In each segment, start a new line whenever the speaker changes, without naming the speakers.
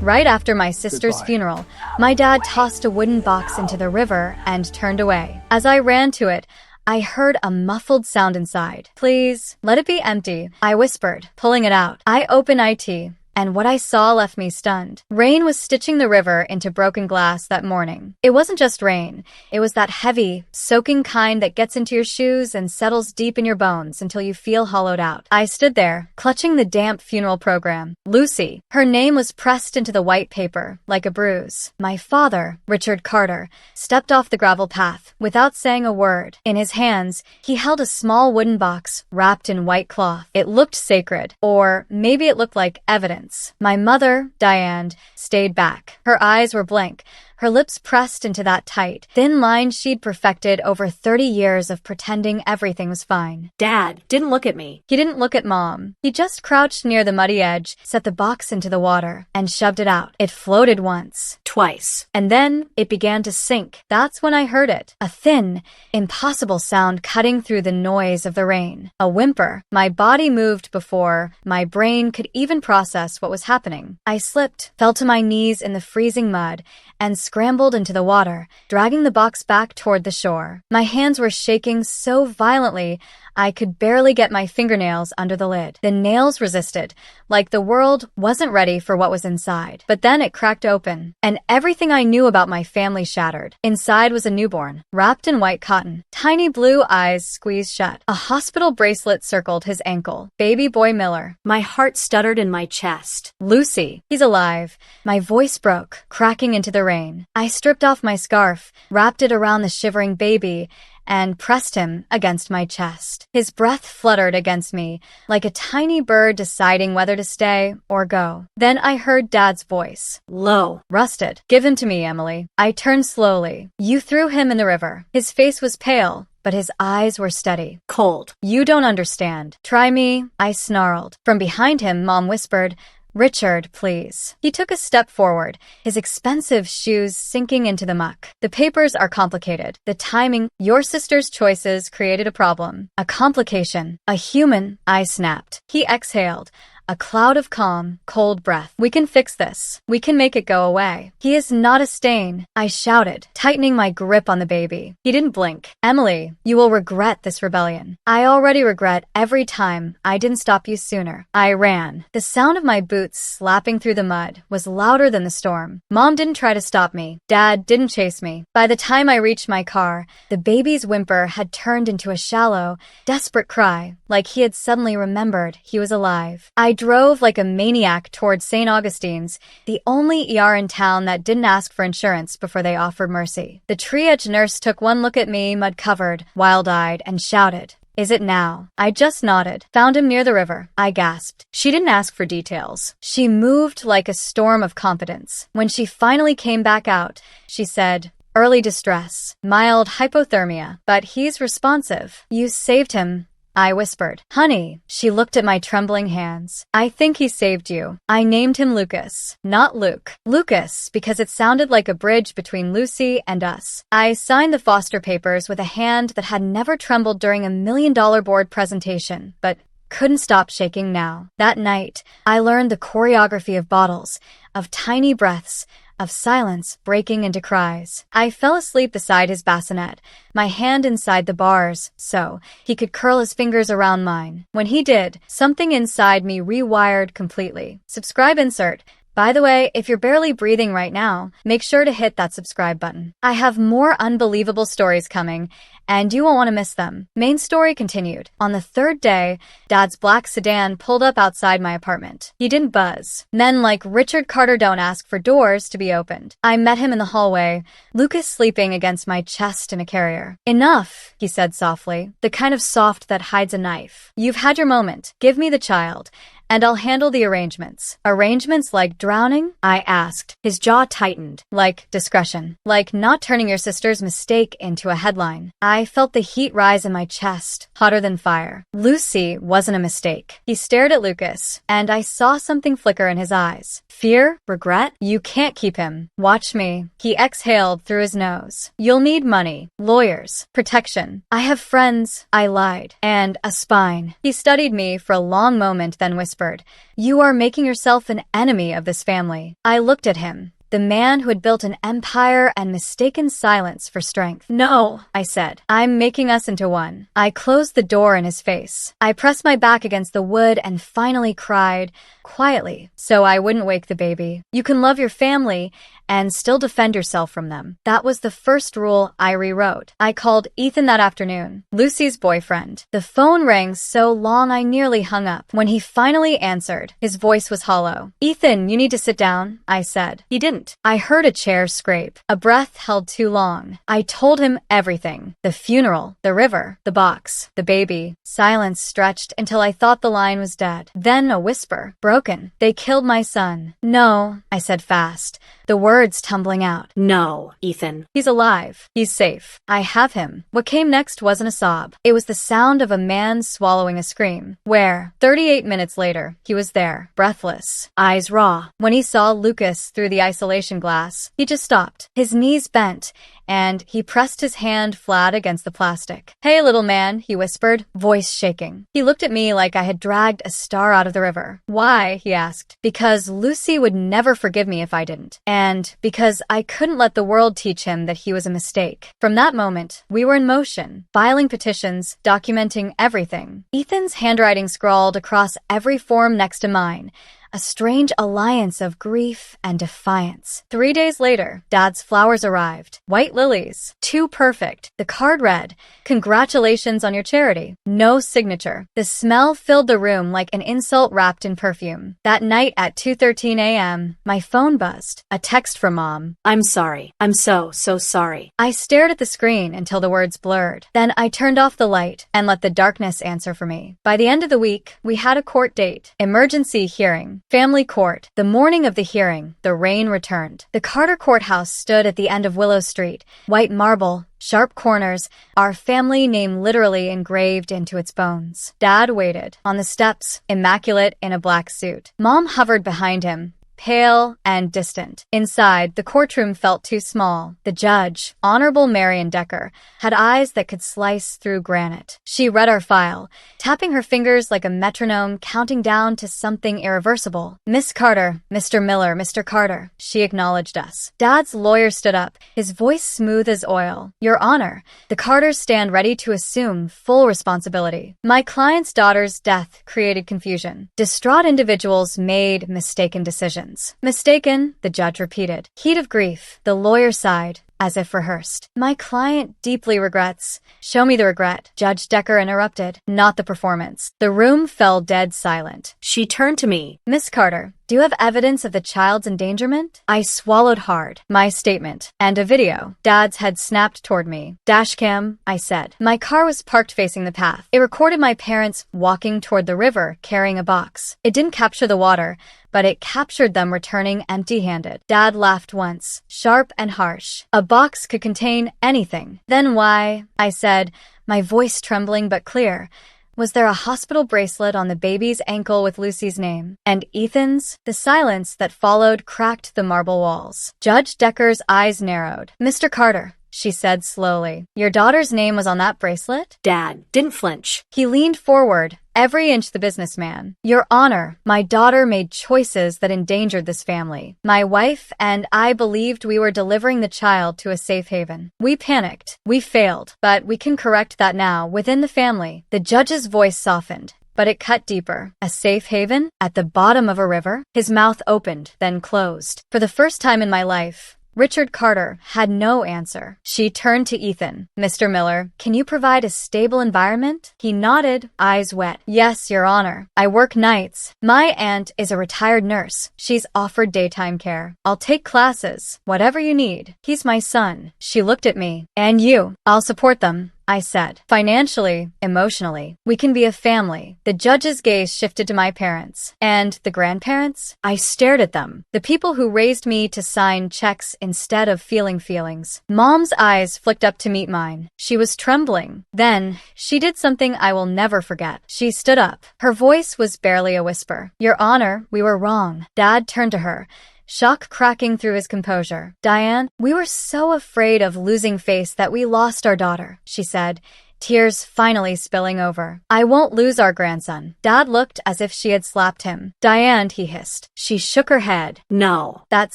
Right after my sister's funeral, my dad tossed a wooden box into the river and turned away. As I ran to it, I heard a muffled sound inside. "Please, let it be empty," I whispered, pulling it out. I opened it, and what I saw left me stunned. Rain was stitching the river into broken glass that morning. It wasn't just rain. It was that heavy, soaking kind that gets into your shoes and settles deep in your bones until you feel hollowed out. I stood there, clutching the damp funeral program. Lucy. Her name was pressed into the white paper, like a bruise. My father, Richard Carter, stepped off the gravel path without saying a word. In his hands, he held a small wooden box wrapped in white cloth. It looked sacred, or maybe it looked like evidence. My mother, Diane, stayed back. Her eyes were blank, her lips pressed into that tight, thin line she'd perfected over 30 years of pretending everything was fine.
Dad didn't look at me.
He didn't look at Mom. He just crouched near the muddy edge, set the box into the water, and shoved it out. It floated once.
Twice.
And then it began to sink. That's when I heard it. A thin, impossible sound cutting through the noise of the rain. A whimper. My body moved before my brain could even process what was happening. I slipped, fell to my knees in the freezing mud, and scrambled into the water, dragging the box back toward the shore. My hands were shaking so violently I could barely get my fingernails under the lid. The nails resisted, like the world wasn't ready for what was inside. But then it cracked open, and everything I knew about my family shattered. Inside was a newborn, wrapped in white cotton. Tiny blue eyes squeezed shut. A hospital bracelet circled his ankle. Baby boy Miller.
My heart stuttered in my chest.
Lucy. He's alive. My voice broke, cracking into the rain. I stripped off my scarf, wrapped it around the shivering baby, and pressed him against my chest. His breath fluttered against me, like a tiny bird deciding whether to stay or go. Then I heard Dad's voice.
Low.
Rusted. "Give him to me, Emily." I turned slowly. "You threw him in the river." His face was pale, but his eyes were steady.
Cold.
"You don't understand. Try me," I snarled. From behind him, Mom whispered, "Richard, please." He took a step forward, his expensive shoes sinking into the muck. "The papers are complicated. The timing, your sister's choices created a problem. A complication. A human," I snapped. He exhaled. A cloud of calm, cold breath. "We can fix this. We can make it go away. He is not a stain," I shouted, tightening my grip on the baby. He didn't blink. "Emily, you will regret this rebellion." "I already regret every time I didn't stop you sooner." I ran. The sound of my boots slapping through the mud was louder than the storm. Mom didn't try to stop me. Dad didn't chase me. By the time I reached my car, the baby's whimper had turned into a shallow, desperate cry, like he had suddenly remembered he was alive. I drove like a maniac toward St. Augustine's, the only ER in town that didn't ask for insurance before they offered mercy. The triage nurse took one look at me, mud-covered, wild-eyed, and shouted, "Is it now?" I just nodded. "Found him near the river," I gasped. She didn't ask for details. She moved like a storm of confidence. When she finally came back out, she said, "Early distress, mild hypothermia, but he's responsive. You saved him," I whispered. "Honey," she looked at my trembling hands. "I think he saved you." I named him Lucas, not Luke. Lucas, because it sounded like a bridge between Lucy and us. I signed the foster papers with a hand that had never trembled during a $1 million board presentation, but couldn't stop shaking now. That night, I learned the choreography of bottles, of tiny breaths, of silence breaking into cries. I fell asleep beside his bassinet, my hand inside the bars, so he could curl his fingers around mine. When he did, something inside me rewired completely. Subscribe insert. By the way, if you're barely breathing right now, make sure to hit that subscribe button. I have more unbelievable stories coming, and you won't want to miss them. Main story continued. On the third day, Dad's black sedan pulled up outside my apartment. He didn't buzz. Men like Richard Carter don't ask for doors to be opened. I met him in the hallway, Lucas sleeping against my chest in a carrier. "Enough," he said softly, the kind of soft that hides a knife. "You've had your moment. Give me the child, and I'll handle the arrangements." "Arrangements like drowning?" I asked. His jaw tightened. "Like discretion. Like not turning your sister's mistake into a headline." I felt the heat rise in my chest, hotter than fire. Lucy wasn't a mistake. He stared at Lucas, and I saw something flicker in his eyes. Fear? Regret? "You can't keep him. Watch me." He exhaled through his nose. "You'll need money, lawyers, protection." "I have friends," I lied, "and a spine." He studied me for a long moment, then whispered, whispered. You are making yourself an enemy of this family. I looked at him. The man who had built an empire and mistaken silence for strength. No, I said. I'm making us into one. I closed the door in his face. I pressed my back against the wood and finally cried, quietly, so I wouldn't wake the baby. You can love your family and still defend yourself from them. That was the first rule I rewrote. I called Ethan that afternoon, Lucy's boyfriend. The phone rang so long I nearly hung up. When he finally answered, his voice was hollow. Ethan, you need to sit down, I said. He didn't. I heard a chair scrape. A breath held too long. I told him everything. The funeral, the river, the box, the baby. Silence stretched until I thought the line was dead. Then a whisper, broken. They killed my son. No, I said fast, the words tumbling out.
No, Ethan.
He's alive. He's safe. I have him. What came next wasn't a sob. It was the sound of a man swallowing a scream. Where, 38 minutes later, he was there, breathless, eyes raw. When he saw Lucas through the isolation glass, he just stopped. His knees bent, and he pressed his hand flat against the plastic. Hey, little man, he whispered, voice shaking. He looked at me like I had dragged a star out of the river. Why? He asked. Because Lucy would never forgive me if I didn't. And because I couldn't let the world teach him that he was a mistake. From that moment, we were in motion, filing petitions, documenting everything. Ethan's handwriting scrawled across every form next to mine. A strange alliance of grief and defiance. 3 days later, Dad's flowers arrived. White lilies. Too perfect. The card read, congratulations on your charity. No signature. The smell filled the room like an insult wrapped in perfume. That night at 2:13 a.m., my phone buzzed. A text from Mom.
I'm sorry. I'm so sorry.
I stared at the screen until the words blurred. Then I turned off the light and let the darkness answer for me. By the end of the week, we had a court date. Emergency hearing. Family court. The morning of the hearing, the rain returned. The Carter Courthouse stood at the end of Willow Street. White marble, sharp corners, our family name literally engraved into its bones. Dad waited on the steps, immaculate in a black suit. Mom hovered behind him, pale and distant. Inside, the courtroom felt too small. The judge, Honorable Marion Decker, had eyes that could slice through granite. She read our file, tapping her fingers like a metronome, counting down to something irreversible. Miss Carter, Mr. Miller, Mr. Carter. She acknowledged us. Dad's lawyer stood up, his voice smooth as oil. Your Honor, the Carters stand ready to assume full responsibility. My client's daughter's death created confusion. Distraught individuals made mistaken decisions. Mistaken, the judge repeated. Heat of grief, the lawyer sighed, as if rehearsed. My client deeply regrets. Show me the regret, Judge Decker interrupted, not the performance. The room fell dead silent.
She turned to me.
Miss Carter, do you have evidence of the child's endangerment? I swallowed hard. My statement. And a video. Dad's head snapped toward me. Dashcam, I said. My car was parked facing the path. It recorded my parents walking toward the river carrying a box. It didn't capture the water, but it captured them returning empty-handed. Dad laughed once, sharp and harsh. A box could contain anything. Then why? I said, my voice trembling but clear. Was there a hospital bracelet on the baby's ankle with Lucy's name? And Ethan's? The silence that followed cracked the marble walls. Judge Decker's eyes narrowed. Mr. Carter, she said slowly, your daughter's name was on that bracelet?
Dad didn't flinch.
He leaned forward, every inch the businessman. Your Honor, my daughter made choices that endangered this family. My wife and I believed we were delivering the child to a safe haven. We panicked. We failed. But we can correct that now, within the family. The judge's voice softened, but it cut deeper. A safe haven? At the bottom of a river? His mouth opened, then closed. For the first time in my life, Richard Carter had no answer. She turned to Ethan. Mr. Miller, can you provide a stable environment? He nodded, eyes wet. Yes, Your Honor. I work nights. My aunt is a retired nurse. She's offered daytime care. I'll take classes. Whatever you need. He's my son. She looked at me. And you. I'll support them, I said. Financially, emotionally, we can be a family. The judge's gaze shifted to my parents. And the grandparents? I stared at them. The people who raised me to sign checks instead of feeling feelings. Mom's eyes flicked up to meet mine. She was trembling. Then, she did something I will never forget. She stood up. Her voice was barely a whisper. Your Honor, we were wrong. Dad turned to her, shock cracking through his composure. Diane, we were so afraid of losing face that we lost our daughter, she said. tears finally spilling over. "I won't lose our grandson." Dad looked as if she had slapped him. "Diane," he hissed. She shook her head.
No.
That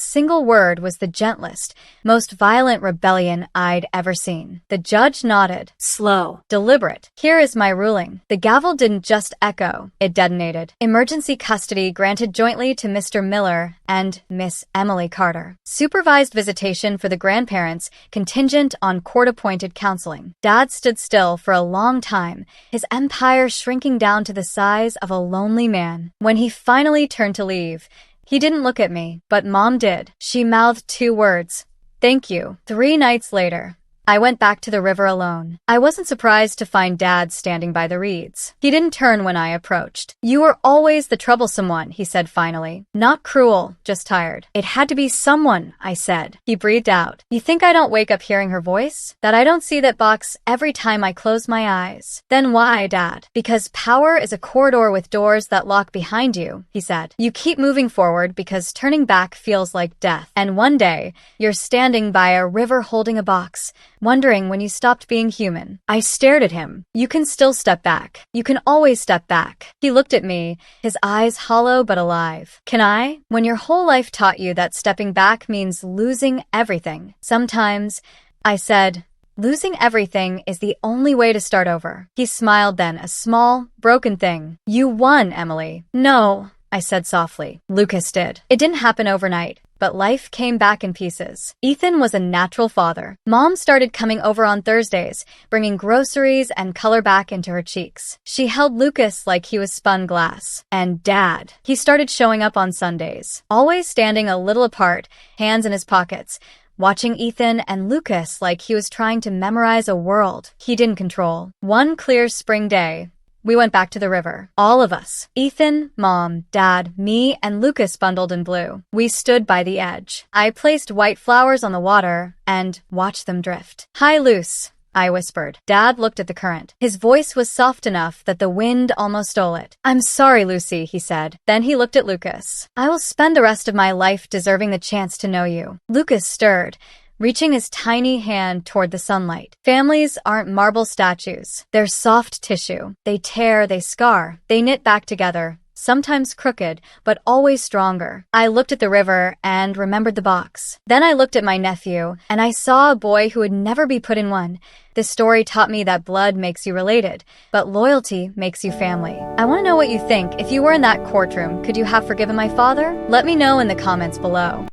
single word was the gentlest, most violent rebellion I'd ever seen. The judge nodded.
Slow.
Deliberate. "Here is my ruling." The gavel didn't just echo, it detonated. Emergency custody granted jointly to Mr. Miller and Miss Emily Carter. Supervised visitation for the grandparents contingent on court-appointed counseling. Dad stood still for a long time, his empire shrinking down to the size of a lonely man. When he finally turned to leave, he didn't look at me, but Mom did. She mouthed 2 words. "Thank you." 3 nights later, I went back to the river alone. I wasn't surprised to find Dad standing by the reeds. He didn't turn when I approached. "You were always the troublesome one," he said finally. "Not cruel, just tired." "It had to be someone," I said. He breathed out. "You think I don't wake up hearing her voice? That I don't see that box every time I close my eyes?" "Then why, Dad?" "Because power is a corridor with doors that lock behind you," he said. "You keep moving forward because turning back feels like death. And one day, you're standing by a river holding a box, wondering when you stopped being human." I stared at him. "You can still step back. You can always step back." He looked at me, his eyes hollow but alive. "Can I? When your whole life taught you that stepping back means losing everything. Sometimes," I said, "losing everything is the only way to start over." He smiled then, a small, broken thing. "You won, Emily." "No," I said softly. "Lucas did." It didn't happen overnight, but life came back in pieces. Ethan was a natural father. Mom started coming over on Thursdays, bringing groceries and color back into her cheeks. She held Lucas like he was spun glass. And Dad, he started showing up on Sundays, always standing a little apart, hands in his pockets, watching Ethan and Lucas like he was trying to memorize a world he didn't control. One clear spring day, we went back to the river. All of us. Ethan, Mom, Dad, me, and Lucas bundled in blue. We stood by the edge. I placed white flowers on the water and watched them drift. "Hi, Luce," I whispered. Dad looked at the current. His voice was soft enough that the wind almost stole it. "I'm sorry, Lucy," he said. Then he looked at Lucas. "I will spend the rest of my life deserving the chance to know you." Lucas stirred, reaching his tiny hand toward the sunlight. Families aren't marble statues. They're soft tissue. They tear, they scar, they knit back together, sometimes crooked, but always stronger. I looked at the river and remembered the box. Then I looked at my nephew, and I saw a boy who would never be put in one. This story taught me that blood makes you related, but loyalty makes you family. I want to know what you think. If you were in that courtroom, could you have forgiven my father? Let me know in the comments below.